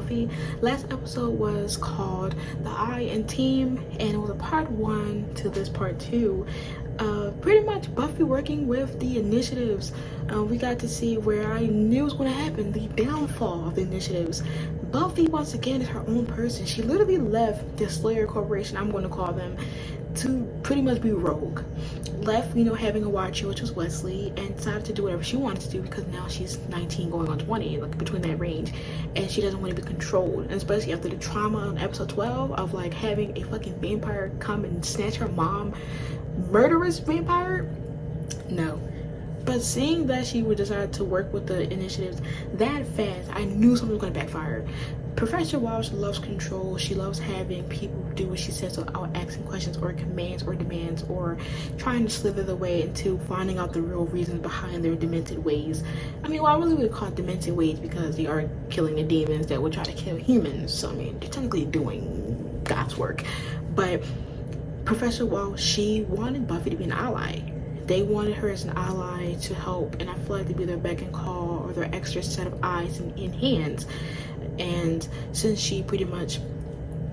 Buffy. Last episode was called The Eye and Team, and it was a part 1 to this part 2. Pretty much Buffy working with the initiatives. We got to see where I knew was going to happen, the downfall of the initiatives. Buffy once again is her own person. She literally left the Slayer Corporation, I'm going to call them, to pretty much be rogue. Left, having a watcher, which was Wesley, and decided to do whatever she wanted to do because now she's 19 going on 20, like between that range, and she doesn't want to be controlled. And especially after the trauma on episode 12 of like having a fucking vampire come and snatch her mom, murderous vampire. No. But seeing that she would decide to work with the initiatives that fast, I knew something was going to backfire. Professor Walsh loves control. She loves having people do what she says without asking questions or commands or demands or trying to slither their way into finding out the real reasons behind their demented ways. I mean, well, I really would call it demented ways because they are killing the demons that would try to kill humans. So, I mean, they're technically doing God's work. But Professor Walsh, she wanted Buffy to be an ally. They wanted her as an ally to help, and I feel like to be their beck and call or their extra set of eyes and hands. And since she pretty much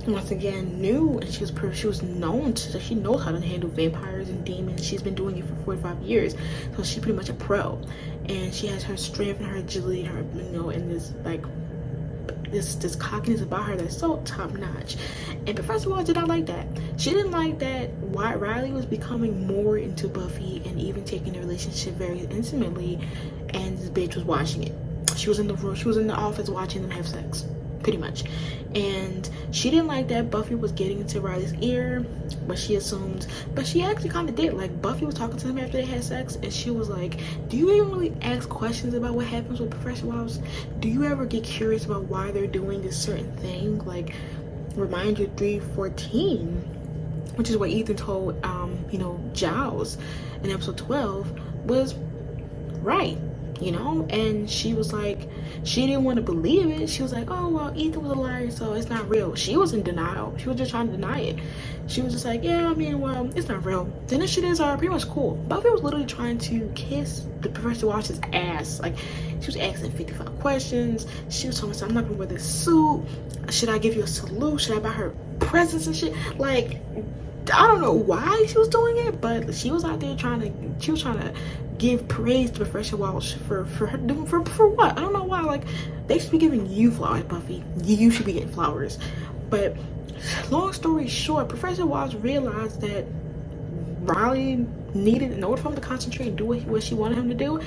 once again knew, and she was known to, she knows how to handle vampires and demons. She's been doing it for 45 years, so she's pretty much a pro. And she has her strength and her agility, her and this like this cockiness about her that's so top notch. And Professor Walsh did not like that. She didn't like that Riley was becoming more into Buffy and even taking the relationship very intimately, and this bitch was watching it. She was in the room, she was in the office watching them have sex, pretty much. And she didn't like that Buffy was getting into Riley's ear, but she assumed, but she actually kind of did. Like, Buffy was talking to him after they had sex, and she was like, do you even really ask questions about what happens with Professor Walsh? Do you ever get curious about why they're doing this certain thing? Like, remind you 3:14, which is what Ethan told Giles in episode 12 was right. And she was like, she didn't want to believe it. She was like, oh, well, Ethan was a liar, so it's not real. She was in denial. She was just trying to deny it. She was just like, yeah, I mean, well, it's not real. The initiatives are pretty much cool. Buffy was literally trying to kiss the Professor Walsh's ass. Like, she was asking 55 questions. She was telling me, I'm not gonna wear this suit. Should I give you a salute? Should I buy her presents and shit? Like, I don't know why she was doing it, but she was out there trying to give praise to Professor Walsh for what? I don't know why. Like, they should be giving you flowers, Buffy. You should be getting flowers. But long story short, Professor Walsh realized that Riley needed, in order for him to concentrate and do what she wanted him to do,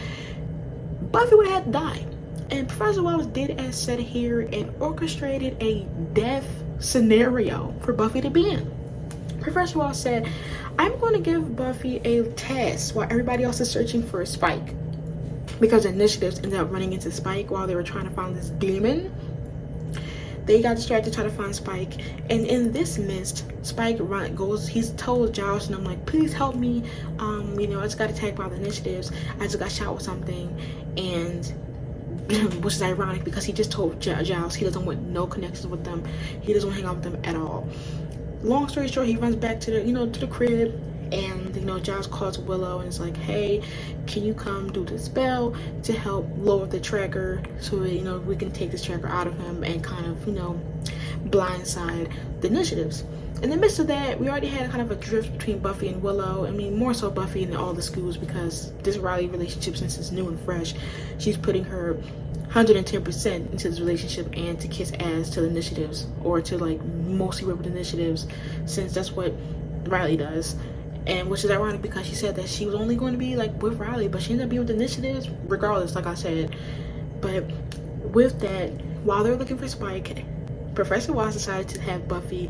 Buffy would have had to die. And Professor Walsh did as said here and orchestrated a death scenario for Buffy to be in. Professor Walsh said, I'm going to give Buffy a test while everybody else is searching for Spike, because the initiatives ended up running into Spike while they were trying to find this demon. They got distracted trying to find Spike, and in this midst, Spike he's told Giles, and I'm like, please help me, I just got attacked by the initiatives, I just got shot with something, and which is ironic because he just told Giles he doesn't want no connections with them, he doesn't want to hang out with them at all. Long story short, he runs back to the crib, and Giles calls Willow and is like, hey, can you come do the spell to help lower the tracker so that we can take this tracker out of him and kind of blindside the initiatives. In the midst of that, we already had kind of a drift between Buffy and Willow. I mean, more so Buffy and all the schools, because this Riley relationship, since it's new and fresh, she's putting her 110% into this relationship and to kiss ass to the initiatives, or to like mostly work with initiatives, since that's what Riley does. And which is ironic because she said that she was only going to be like with Riley, but she ended up being with the initiatives regardless, like I said. But with that, while they're looking for Spike, Professor Walsh decided to have Buffy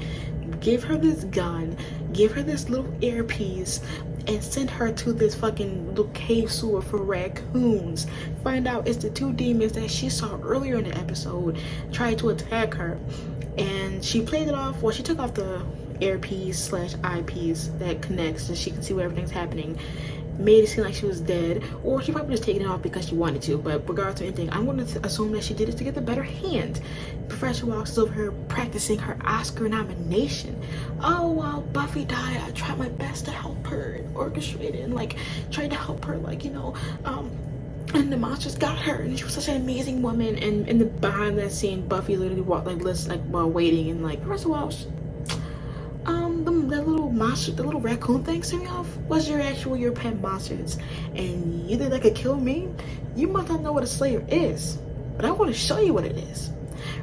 give her this gun, give her this little earpiece, and send her to this fucking little cave sewer for raccoons. Find out it's the two demons that she saw earlier in the episode trying to attack her. And she played it off, well, she took off the earpiece / eyepiece that connects so she can see what everything's happening. Made it seem like she was dead, or she probably just taken it off because she wanted to. But regardless of anything, I'm going to assume that she did it to get the better hand. Professor Walsh is over here practicing her Oscar nomination. Oh, while Buffy died, I tried my best to help her and orchestrate it and like tried to help her, like, and the monsters got her, and she was such an amazing woman. And in the behind that scene, Buffy literally walked like while waiting, and like, first of all, that little monster, the little raccoon thing sent me off. What's your pet monsters? And you think that could kill me? You must not know what a slayer is, but I want to show you what it is.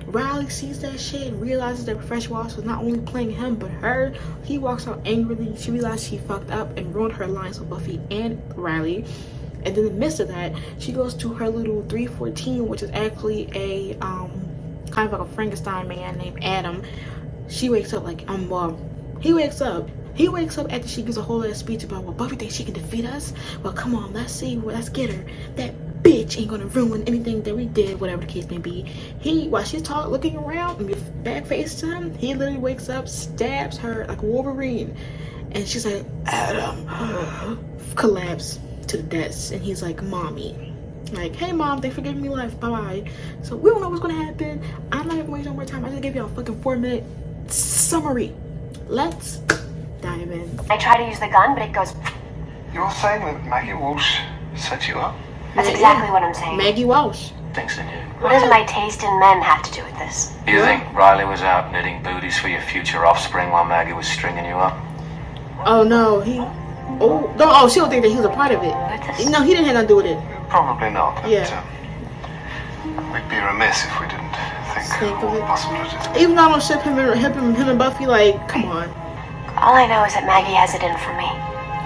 Riley sees that shit and realizes that Professor Walsh was not only playing him but her. He walks out angrily. She realized she fucked up and ruined her lines with Buffy and Riley. And in the midst of that, she goes to her little 314, which is actually a kind of like a Frankenstein man named Adam. She wakes up like he wakes up after she gives a whole ass speech about, well, Buffy thinks she can defeat us. Well, come on, let's get her. That bitch ain't gonna ruin anything that we did, whatever the case may be. While she's looking around and with back face to him, he literally wakes up, stabs her like a Wolverine, and she's like, Adam, collapse to the desk, and he's like, mommy, like, hey mom, thanks for giving me life, bye-bye. So we don't know what's gonna happen. I'm not gonna waste no more time. I just gave you a fucking 4-minute summary. Let's dive in. I try to use the gun, but it goes. You're saying that Maggie Walsh set you up? That's exactly what I'm saying. Maggie Walsh. Thinks in you. What does my taste in men have to do with this? You think Riley was out knitting booties for your future offspring while Maggie was stringing you up? Oh no, she don't think that he was a part of it. No, he didn't have nothing to do with it. Probably not. But, Yeah. We'd be remiss if we didn't think of of it. possibilities. Even though I don't ship him and Buffy, like, come on. All I know is that Maggie has it in for me.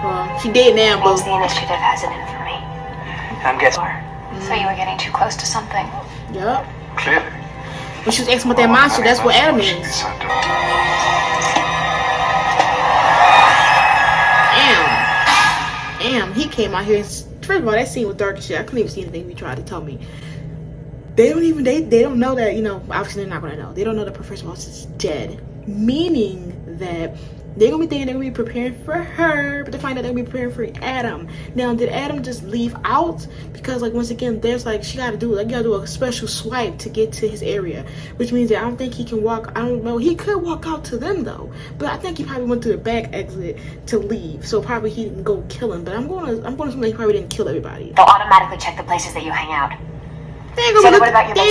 Well, she did now, It but means the initiative has it in for me. I'm guessing. So you were getting too close to something. yep. Clearly. When she was asking about that monster, that's what Adam is. Damn, he came out here. First of all, that scene was dark as shit. I couldn't even see anything he tried to tell me. They don't know that, obviously they're not gonna know. They don't know that Professor Walsh is dead. Meaning that they're gonna be thinking they're gonna be preparing for her, but they find out they're gonna be preparing for Adam. Now, did Adam just leave out? Because, like, once again, there's like, you gotta do a special swipe to get to his area, which means that I don't think he can walk. I don't know. He could walk out to them though, but I think he probably went through the back exit to leave. So probably he didn't go kill him. But I'm going to assume that he probably didn't kill everybody. They'll automatically check the places that you hang out. They ain't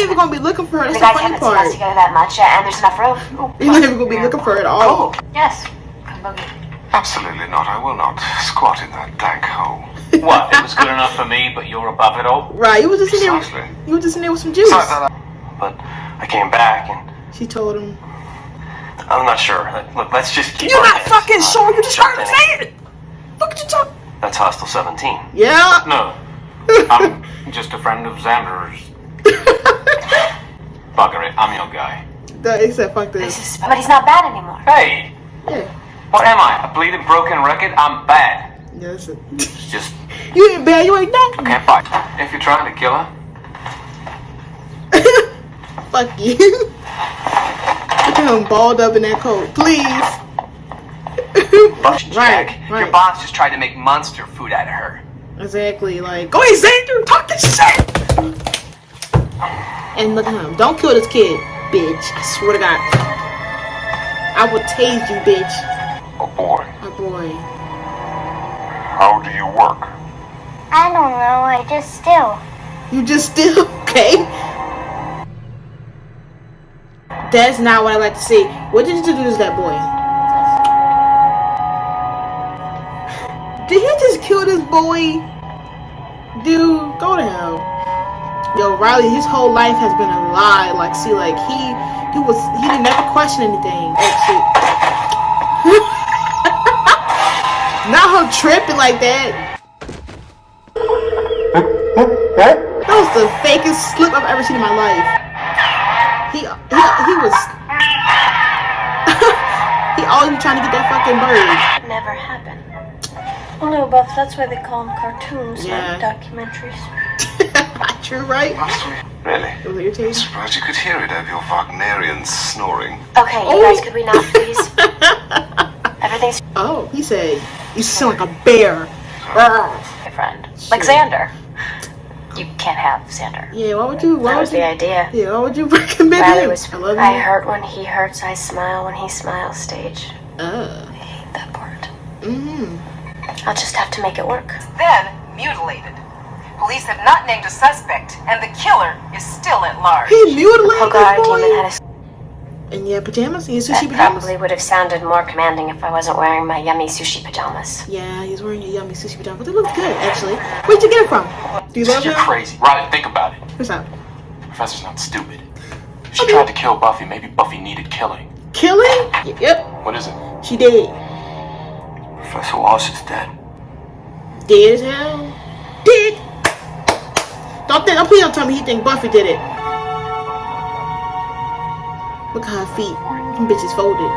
even gonna be looking for her. That's The the guys funny haven't seen us part. together that much, and there's enough room. They're not even gonna be looking for her at all. Yes. Come boogie. Absolutely not. I will not squat in that dank hole. What? It was good enough for me, but you're above it all? Right, you were just in there. Precisely. You were just in there with some juice. But I came back and She told him. I'm not sure. Look, let's just keep You're our not heads fucking up. sure. You just heard him say it. What could you talk? That's Hostile 17. Yeah. No. I'm just a friend of Xander's. Bugger it. I'm your guy. He said, "Fuck this." But he's not bad anymore. Hey! Yeah. What am I? A bleeding broken record? I'm bad. Yeah, listen. It's just... You ain't bad. You ain't nothing. Okay, fine. If you're trying to kill her... Fuck you. Look at him balled up in that coat, please. Right. Your boss just tried to make monster food out of her. Exactly. Like, go ahead, Xander. Talk this shit. And look at him. Don't kill this kid, bitch. I swear to God. I will tase you, bitch. Oh boy. Oh boy. How do you work? I don't know, I just still. You just still okay? That's not what I like to see. What did you do to that boy? Did he just kill this boy? Dude, go to hell. Yo, Riley, his whole life has been a lie. Like, see, like he didn't never question anything. Actually. Not her tripping like that. That was the fakest slip I've ever seen in my life. He was he always been trying to get that fucking bird. Never happened. Oh no, Buff, that's why they call them cartoons, Yeah. not documentaries. True, right? Must we? Really? It was irritating. Surprised you could hear it over your Wagnerian snoring. Okay, you guys, could we not please? Everything's Oh, he said, "You sound like a bear." my friend. Like Xander. You can't have Xander. Yeah, why would you? That was the idea. Yeah, why would you recommend Riley him? was, I love I him. hurt when he hurts, I smile when he smiles stage. Uh. I hate that part. Mm-hmm. I'll just have to make it work. Then mutilated. Police have not named a suspect, and the killer is still at large. He mutilated Pogara this boy. demon had a And yeah, pajamas. He has that sushi pajamas. probably would have sounded more commanding if I wasn't wearing my yummy sushi pajamas. Yeah, he's wearing your yummy sushi pajamas. But they look good, actually. Where'd you get it from? Do you love You're him? crazy. Riley, think about it. What's up? Professor's not stupid. If she tried to kill Buffy, maybe Buffy needed killing. Killing? Yep. What is it? She did. Professor Walsh is dead. Dead as hell. Dead. Don't please don't tell me he think Buffy did it. Look at her feet. Them bitches folded.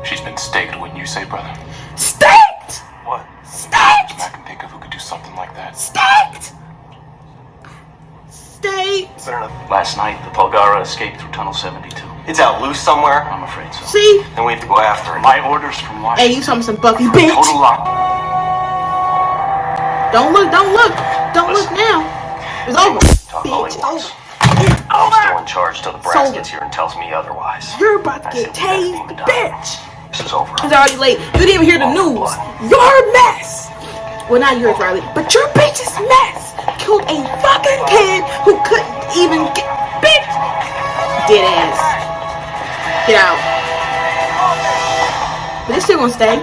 She's been staked, wouldn't you say, brother? Staked! What? Staked! I can think of who could do something like that. Staked! Staked! Last night, the Polgara escaped through Tunnel 72. It's out loose somewhere. I'm afraid so. See? Then we have to go after it. My orders from Washington. Hey, you saw me some Buffy, bitch! Total lock. Don't look, don't look! Don't look now! It's over! Talk all Bitch, he it's wants. over! I'm still in charge till the brass Sold. gets here and tells me otherwise. You're about to I get said we gotta tased, move it down. bitch! This is over. It's already late. You didn't even hear the news. You're a mess! Well, not yours, Riley, but your bitch is mess! Killed a fucking kid who couldn't even get... Bitch! Dead ass. Get out. But they still gonna stay.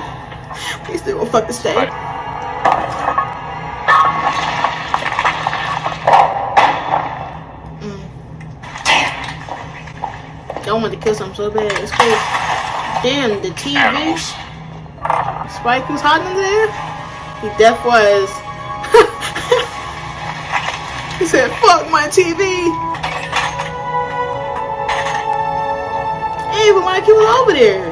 They still gonna fucking stay. Right. Y'all want to kill something so bad. It's cool. Damn, the TV. Animals. Spike was hot in there? He def was. He said, fuck my TV. Hey, but Mike, he was over there.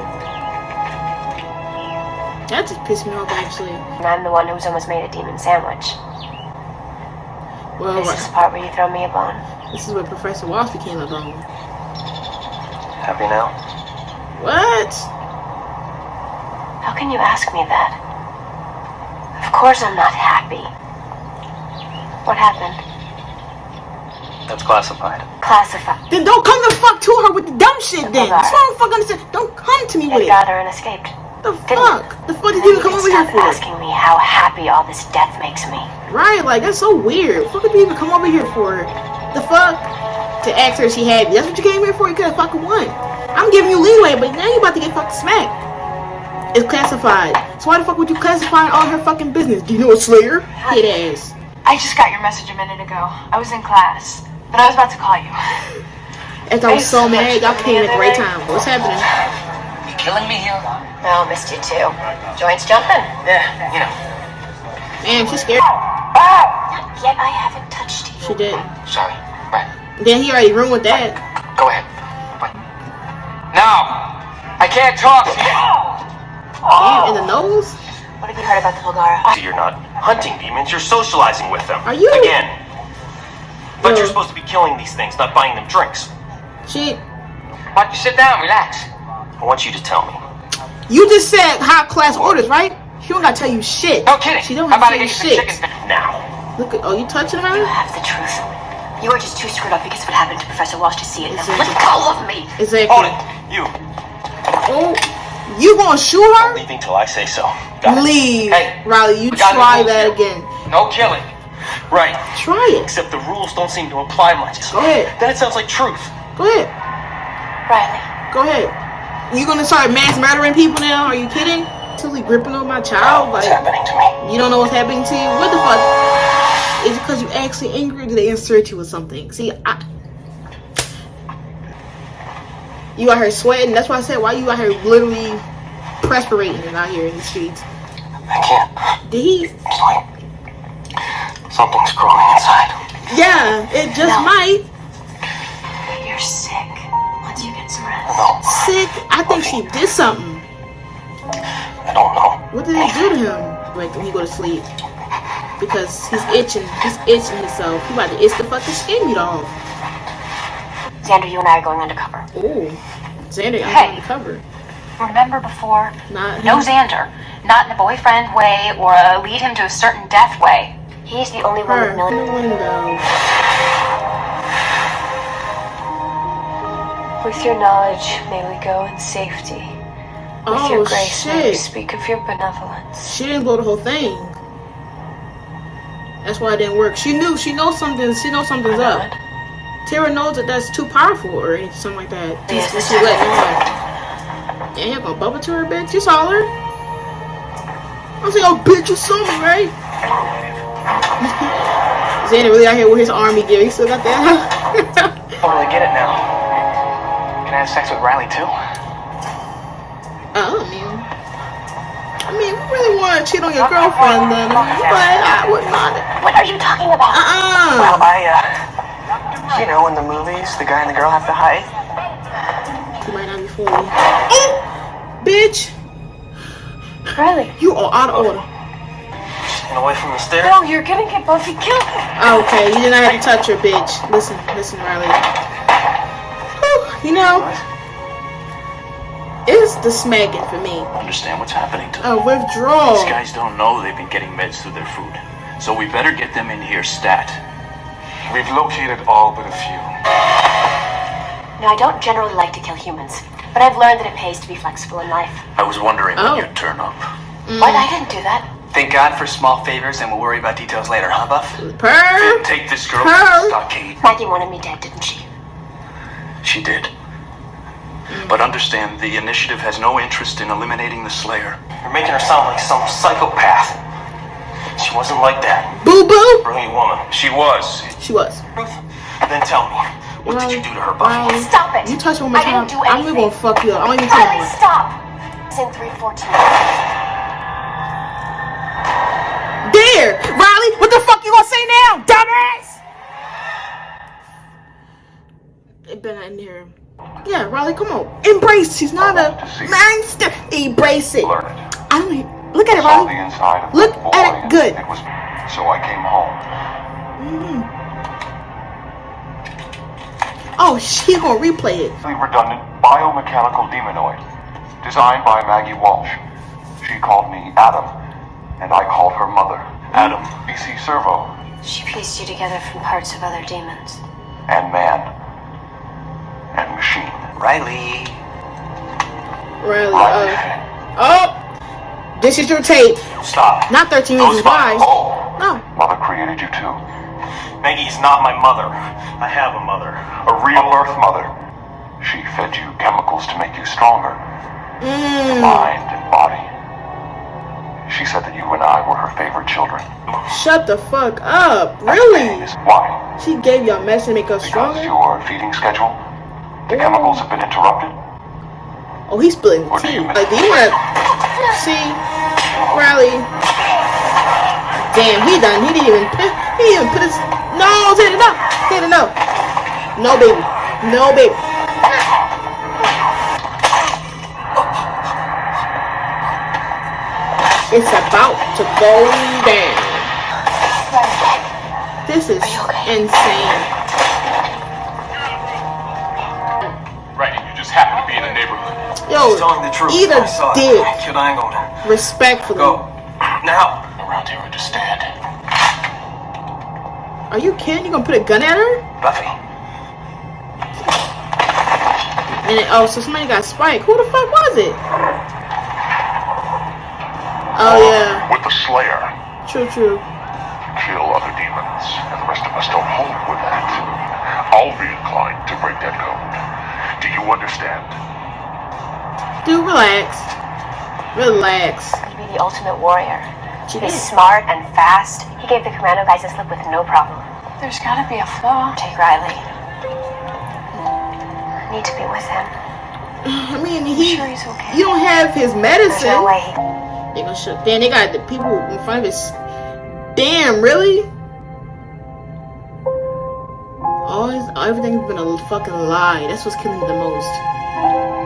That just pissed me off, actually. And I'm the one who was almost made a demon sandwich. Well, Is this the part where you throw me a bone? this is where Professor Walsh became a bone. Happy now? What? How can you ask me that? Of course I'm not happy. What happened? That's classified. Classified. Then don't come the fuck to her with the dumb shit then. Hold on. That's what I'm fucking understand. Don't come to me with It it. got her and escaped. The Didn't fuck? The fuck did And you then come can over here stop for? asking me how happy all this death makes me. Right, like that's so weird. What did you even come over here for? The fuck? To ask her if she had me. That's what you came here for? You could have fucking won. I'm giving you leeway, but now you about to get fucking smacked. It's classified. So why the fuck would you classify all her fucking business? Do you know a Slayer? Hit ass. I just got your message a minute ago. I was in class, but I was about to call you. After I was so mad, y'all came at a great time. What's happening? You killing me here? Oh, missed you too. Joints jumping? Yeah, you know. Damn, she's scared. Not yet, I haven't touched you. She did. Sorry. Right. Then he already ruined with that. Go ahead. Wait. No! I can't talk to you! Damn, in the nose? What have you heard about the Bulgara? You're not hunting demons, you're socializing with them. Are you? Again. But No. you're supposed to be killing these things, not buying them drinks. She. Why don't you sit down, relax? I want you to tell me. You just said high class orders, right? She don't gotta tell you shit. No kidding. She don't How have about to I tell get you you some shit. chicken? Now. Look at, oh, you touching her? You have the truth. You were just too screwed up because of what happened to Professor Walsh to see it. Now Exactly. let go of me! Exactly. Hold it! You. Oh, you gonna shoot her? Leaving till I say so. Got it. Leave. Hey, Riley, you we got try no that rules again. No killing. Right. Try it. Except the rules don't seem to apply much. Go ahead. Then it sounds like truth. Go ahead. Riley, Go ahead. You gonna start mass murdering people now? Are you kidding? Totally gripping on my child? What's Like, happening to me? you don't know what's happening to you? What the fuck? Is it because you actually angry or do they insert you with something? See, you out here sweating. That's why I said, why you out here literally perspirating out here in the streets? I can't. Did he? It's like something's crawling inside. Yeah, it just No. might. you're sick. Once you get some rest. No, Sick. I think she did something. I don't know. What did it do to him? Like when he go to sleep? Because he's itching. He's itching himself. He about to itch the fucking skin meat off. Xander, you and I are going undercover. Ooh. Xander, I'm Hey. on the cover. Remember before? Not No him. Xander. Not in a boyfriend way or a lead him to a certain death way. He's the only one Her with in millions. the window. With your knowledge, may we go in safety. With Oh your grace, may we shit. speak of your benevolence. She didn't blow the whole thing. That's why it didn't work. She knows something. She knows something's up. Tara knows that that's too powerful or something like that. Yes, She let on. Yeah, you're gonna bubble to her, bitch. You saw her. I was like, oh, bitch, you saw me, right? Xander really out here with his army gear. He still got that. Totally get it now. Can I have sex with Riley too? I mean, if you really want to cheat on your girlfriend, then but I would not. What are you talking about? Well, you know, in the movies, the guy and the girl have to hide. You might not be fooling. Bitch, Riley. you are out of order. Getting away from the stairs. No, you're gonna get Buffy killed. Okay, you did not have to touch her, bitch. Listen, Riley. Whew, you know, it's the smacking for me. Understand what's happening to them. A withdrawal. These guys don't know they've been getting meds through their food. So we better get them in here stat. We've located all but a few. No, I don't generally like to kill humans, but I've learned that it pays to be flexible in life. I was wondering Oh. when you'd turn up. What? I didn't do that. Thank God for small favors, and we'll worry about details later, huh, Buff? Purr. Take this girl Her. to the stockade. Maggie wanted me dead, didn't she? She did. But understand, the initiative has no interest in eliminating the Slayer. You're making her sound like some psychopath. She wasn't like that. Boo boo. Brilliant woman. She was. She was. Then tell me, what did you do to her, Buffy? Riley, Stop it. you touch her one more I time, didn't do I'm anything. gonna fuck you up. I'm even tell Riley, you. stop. It's in 314. There, Riley. What the fuck you gonna say now, dumbass? It been in here. Yeah, Riley, come on. Embrace. She's not a monster. Embrace it. Learn it. I don't even look at it, Saw the Riley. inside of Look that boy, at it and good. It was me. So I came home. Oh, she gonna replay it. The redundant biomechanical demonoid, designed by Maggie Walsh. She called me Adam, and I called her mother, Adam. BC Servo, She pieced you together from parts of other demons. and man, and machine. Riley. Riley. Oh, this is your tape. Stop. Not 13 Those Reasons Why. Oh. No. Mother created you too. Maggie's not my mother. I have a mother. A real Earth mother. She fed you chemicals to make you stronger, mind and body. She said that you and I were her favorite children. Shut the fuck up. Really? Why? She gave you a message to make us Because stronger? your feeding schedule, the chemicals have been interrupted. Oh, he's spilling the What do tea. you mean? Like, do you wanna see Riley? Damn, he done. He didn't even put his nose in it up. Hit it up. No, baby. No, baby. It's about to go down. This is insane. Right, you just happen to be in the neighborhood. Yo, Telling the truth. eat a I saw it. dick. Kid, I ain't going. Respectfully. Go. Now. Around here, understand. Are you kidding? You gonna put a gun at her? Buffy. And it, oh, so somebody got spiked. Who the fuck was it? Oh yeah, With the Slayer, true. kill other demons, and the rest of us don't hold with that. I'll be inclined to break that code. Do you understand? Dude, relax. Relax. He'd be the ultimate warrior. She He's did. smart and fast. He gave the Commando guys a slip with no problem. There's gotta be a flaw. Take Riley. I need to be with him. I mean, Sure he's okay. you don't have his There's medicine. no way. They gonna shut. Damn, they got the people in front of his. Damn, really? Everything's been a fucking lie. That's what's killing me the most.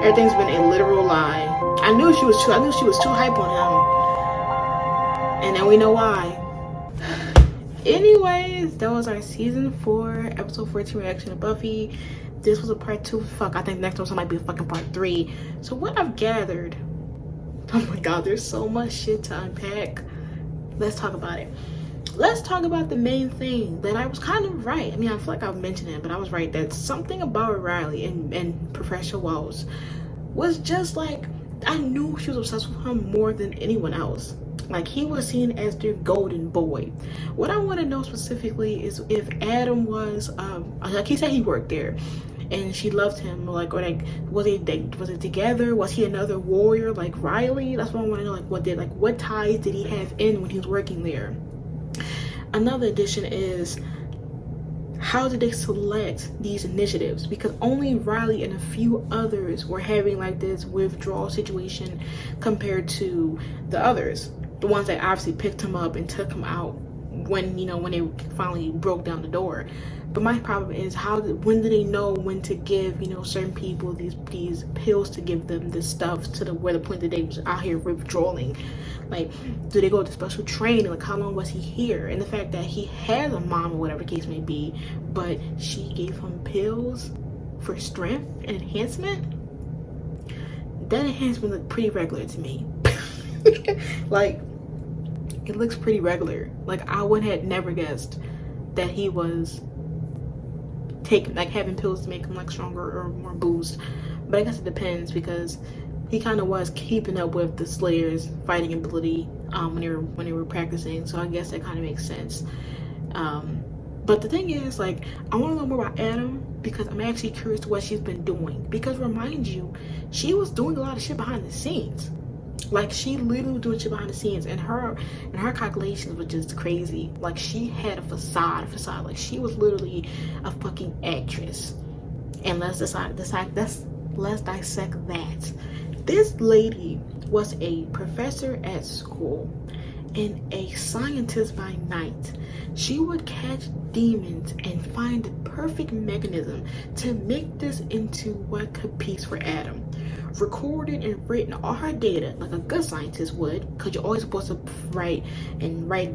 Everything's been a literal lie. I knew she was too hype on him. And then we know why. Anyways, that was our season 4, episode 14 reaction to Buffy. This was a part 2. Fuck, I think next episode might be a fucking part 3. So what I've gathered. Oh my god, there's so much shit to unpack. Let's talk about it. Let's talk about the main thing that I was kind of right. I mean, I feel like I've mentioned it, but I was right that something about Riley and Professor Walsh was just like, I knew she was obsessed with him more than anyone else. Like, he was seen as their golden boy. What I want to know specifically is if Adam was, like he said, he worked there, and she loved him. Like, or like, was it together? Was he another warrior like Riley? That's what I want to know. Like, what ties did he have in when he was working there? Another addition is, how did they select these initiatives? Because only Riley and a few others were having like this withdrawal situation compared to the others, the ones that obviously picked him up and took him out when, you know, when they finally broke down the door. But my problem is, when do they know when to give, you know, certain people these pills to give them this stuff to the point that they was out here withdrawing? Like, do they go to special training? Like, how long was he here? And the fact that he has a mom or whatever the case may be, but she gave him pills for strength and enhancement, that enhancement looked pretty regular to me. Like, it looks pretty regular. Like, I would have never guessed that he was having pills to make him like stronger or more boost. But I guess it depends, because he kind of was keeping up with the Slayers' fighting ability when they were practicing. So I guess that kind of makes sense. But the thing is, like, I want to know more about Adam, because I'm actually curious to what she's been doing. Because remind you, she was doing a lot of shit behind the scenes. Like, she literally was doing shit behind the scenes, and her calculations were just crazy. Like, she had a facade. Like, she was literally a fucking actress. And let's dissect that. This lady was a professor at school and a scientist by night. She would catch demons and find the perfect mechanism to make this into what could piece for Adam. Recorded and written all her data like a good scientist would, because you're always supposed to write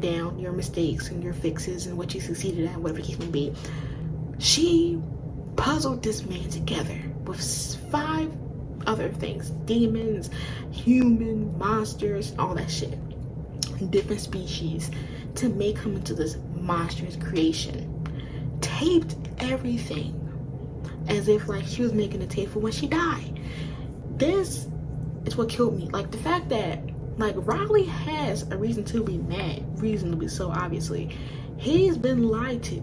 down your mistakes and your fixes and what you succeeded at, whatever the case may be. She puzzled this man together with 5 other things: demons, human, monsters, all that shit, different species, to make him into this monstrous creation. Taped everything as if like she was making a tape for when she died. This is what killed me. Like, the fact that, like, Riley has a reason to be mad, reasonably so, obviously. He's been lied to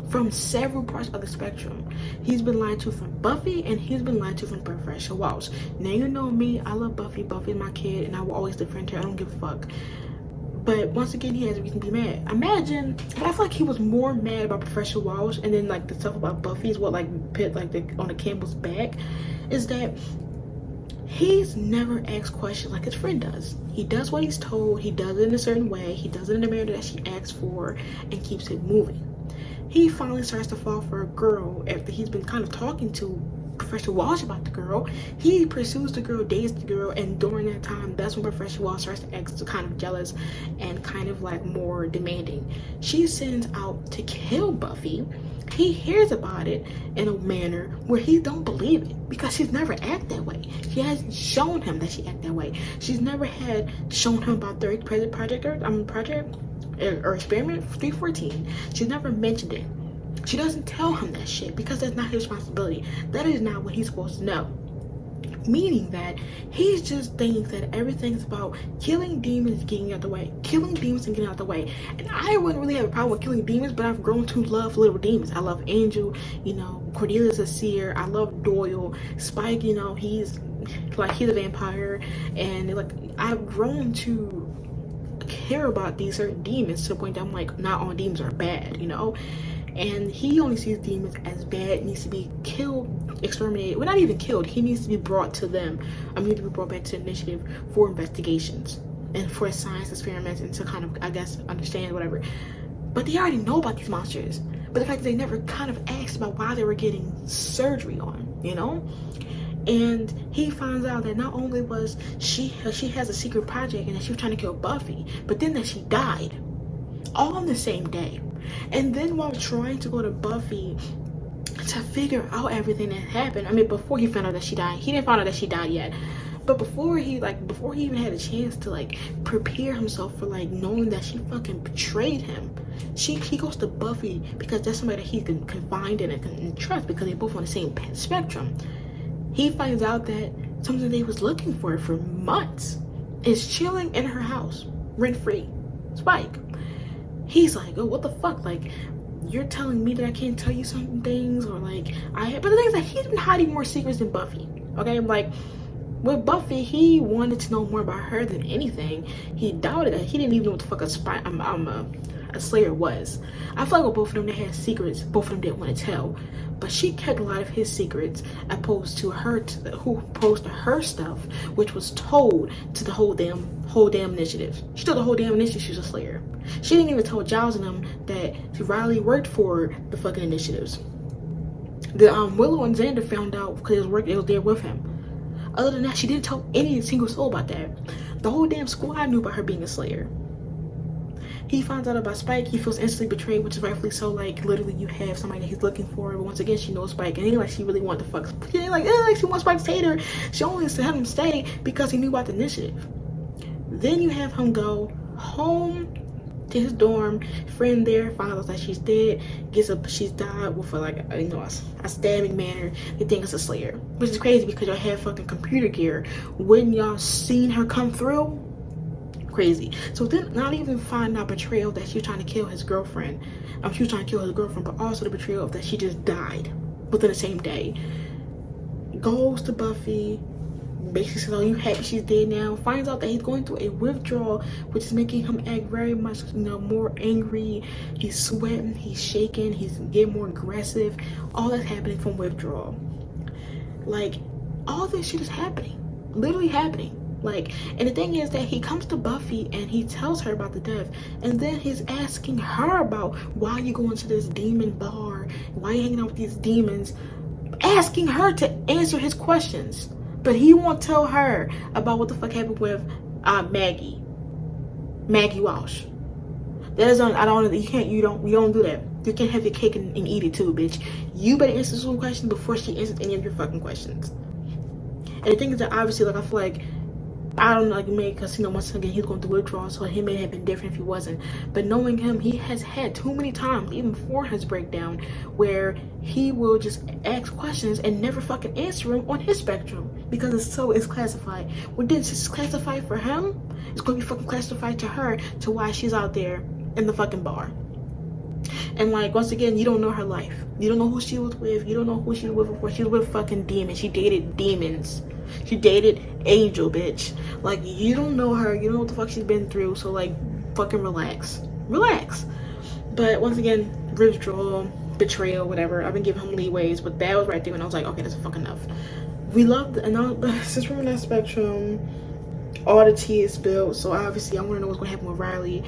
from several parts of the spectrum. He's been lied to from Buffy, and he's been lied to from Professor Walsh. Now, you know me, I love Buffy. Buffy's my kid, and I will always defend her. I don't give a fuck. But once again, he has a reason to be mad. Imagine, but I feel like he was more mad about Professor Walsh, and then like the stuff about Buffy is what like put like on the Campbell's back, is that he's never asked questions like his friend does. He does what he's told, he does it in a certain way, he does it in the manner that she asks for, and keeps it moving. He finally starts to fall for a girl after he's been kind of talking to Professor Walsh about the girl. He pursues the girl, dates the girl, and during that time, that's when Professor Walsh starts to act kind of jealous and kind of like more demanding. She sends out to kill Buffy. He hears about it in a manner where he don't believe it, because she's never acted that way. She hasn't shown him that she acted that way. She's never had shown him about Third Project or Experiment 314. She's never mentioned it. She doesn't tell him that shit because that's not his responsibility. That is not what he's supposed to know. Meaning that he just thinks that everything is about killing demons and getting out the way. Killing demons and getting out the way. And I wouldn't really have a problem with killing demons, but I've grown to love little demons. I love Angel, you know, Cordelia's a seer. I love Doyle. Spike, you know, he's a vampire. And like, I've grown to care about these certain demons to the point that I'm like, not all demons are bad, you know? And he only sees demons as bad, needs to be killed, exterminated. Well, not even killed. He needs to be brought to them. I mean, to be brought back to the initiative for investigations and for science experiments and to kind of, I guess, understand whatever. But they already know about these monsters. But the fact that they never kind of asked about why they were getting surgery on, you know? And he finds out that not only was she has a secret project and that she was trying to kill Buffy, but then that she died all on the same day. And then while trying to go to Buffy to figure out everything that happened, I mean, before he found out that she died, he didn't find out that she died yet, but before he even had a chance to like prepare himself for like knowing that she fucking betrayed him, he goes to Buffy because that's somebody that he can confide in and can trust, because they're both on the same spectrum. He finds out that something they was looking for months, is chilling in her house, rent-free. Spike. He's like, oh, what the fuck? Like, you're telling me that I can't tell you certain things, or like, but the thing is that he's been hiding more secrets than Buffy. Okay, like, with Buffy, he wanted to know more about her than anything. He doubted that. He didn't even know what the fuck a Slayer was. I feel like with both of them, they had secrets both of them didn't want to tell. But she kept a lot of his secrets opposed to her stuff, which was told to the whole damn initiative. She told the whole damn initiative she was a Slayer. She didn't even tell Giles and them that Riley worked for the fucking initiatives. The Willow and Xander found out because it was there with him. Other than that, she didn't tell any single soul about that. The whole damn squad knew about her being a Slayer. He finds out about Spike. He feels instantly betrayed, which is rightfully so. Like, literally, you have somebody that he's looking for, but once again, she knows Spike, and it ain't like she really wanted to fuck. It ain't like she wants Spike to stay there. She only had him stay because he knew about the initiative. Then you have him go home to his dorm. Friend there finds out that she's dead. She's died with a stabbing manner. They think it's a Slayer, which is crazy because y'all have fucking computer gear. When y'all seen her come through? Crazy. So then, not even find out betrayal that she was trying to kill his girlfriend. She was trying to kill his girlfriend, but also the betrayal of that she just died within the same day. Goes to Buffy, basically says, "Oh, you happy she's dead now?" Finds out that he's going through a withdrawal, which is making him act very much, more angry. He's sweating, he's shaking, he's getting more aggressive. All that's happening from withdrawal. Like, all this shit is happening, literally happening. Like, and the thing is that he comes to Buffy and he tells her about the death, and then he's asking her about why you going to this demon bar, why you hanging out with these demons, asking her to answer his questions. But he won't tell her about what the fuck happened with Maggie Walsh. That is on. You don't do that. You can't have your cake and eat it too, bitch. You better answer some questions before she answers any of your fucking questions. And the thing is that obviously, like, I feel like, I don't know, like, maybe because, once again, he's going through withdrawal, so he may have been different if he wasn't. But knowing him, he has had too many times, even before his breakdown, where he will just ask questions and never fucking answer them on his spectrum because it's classified. When it's classified for him, it's going to be fucking classified to her, to why she's out there in the fucking bar. And, like, once again, you don't know her life. You don't know who she was with. You don't know who she was with before. She was with fucking demons. She dated demons. She dated Angel, bitch. Like, you don't know her. You don't know what the fuck she's been through. So, like, fucking relax. Relax. But once again, withdrawal, betrayal, whatever. I've been giving him leeways, but that was right there when I was like, okay, that's fucking enough. We love since we're in that spectrum, all the tea is spilled. So obviously, I want to know what's gonna happen with Riley.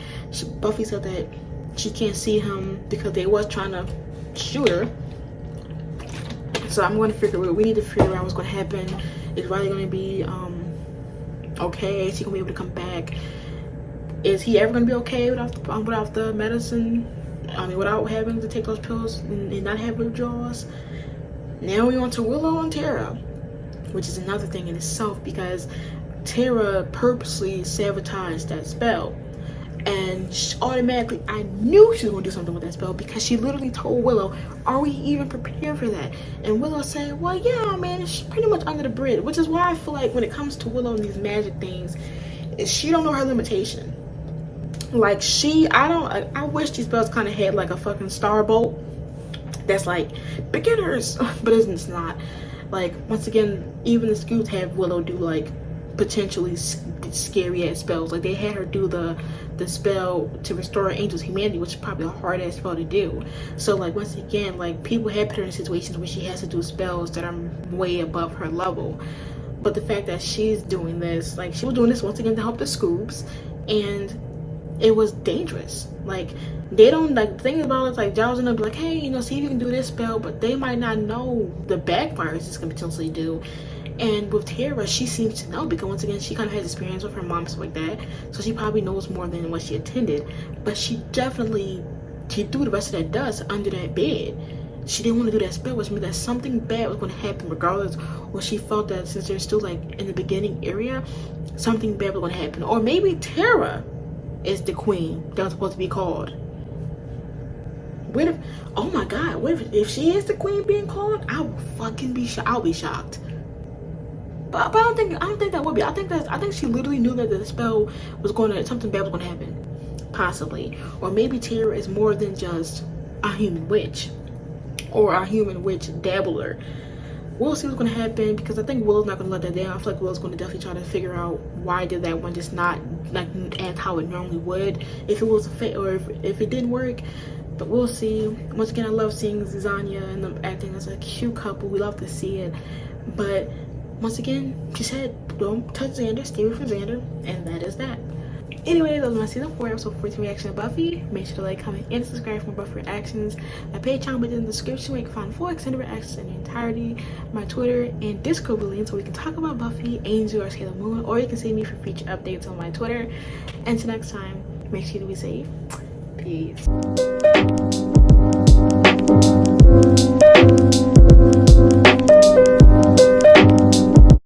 Buffy said that she can't see him because they was trying to shoot her. So I'm going to we need to figure out what's going to happen. Is Riley going to be okay? Is he going to be able to come back? Is he ever going to be okay without the medicine? Without having to take those pills and not have withdrawals? Now we're on to Willow and Tara, which is another thing in itself because Tara purposely sabotaged that spell. And automatically, I knew she was going to do something with that spell because she literally told Willow, are we even prepared for that? And Willow said, well, yeah, man, it's pretty much under the bridge. Which is why I feel like when it comes to Willow and these magic things, she don't know her limitation. Like, I wish these spells kind of had like a fucking starbolt that's like beginners, but it's not. Like, once again, even the schools have Willow do like potentially scary ass spells. Like, they had her do the spell to restore Angel's humanity, which is probably a hard ass spell to do. So, like, once again, like, people have put her in situations where she has to do spells that are way above her level. But the fact that she's doing this, like, she was doing this once again to help the Scoops, and it was dangerous. Like, they don't, like, the thing about it, like, Giles and them be like, hey, see if you can do this spell, but they might not know the backfires it's gonna potentially do. And with Tara, she seems to know because, once again, she kind of has experience with her mom, stuff like that. So she probably knows more than what she attended. But she threw the rest of that dust under that bed. She didn't want to do that spell, which means that something bad was going to happen regardless. Or she felt that since they're still, like, in the beginning area, something bad was going to happen. Or maybe Tara is the queen that was supposed to be called. What if, oh my God, what if she is the queen being called? I will fucking be shocked. I'll be shocked. But I don't think that would be. I think she literally knew that the spell was something bad was gonna happen, possibly. Or maybe Tara is more than just a human witch, or a human witch dabbler. We'll see what's gonna happen, because I think Willow's not gonna let that down. I feel like Willow's gonna definitely try to figure out why did that one just not like act how it normally would, if it was a fit, or if it didn't work. But we'll see. Once again, I love seeing Zanya and them acting as a cute couple. We love to see it. But once again, she said, don't touch Xander, stay away from Xander, and that is that. Anyway, that was my season 4 episode 14 reaction of Buffy. Make sure to like, comment, and subscribe for more Buffy reactions. My Patreon will be in the description where you can find full extended reactions in the entirety. My Twitter and Discord will link so we can talk about Buffy, Angel, or Sailor Moon, or you can see me for future updates on my Twitter. Until next time, make sure to be safe. Peace.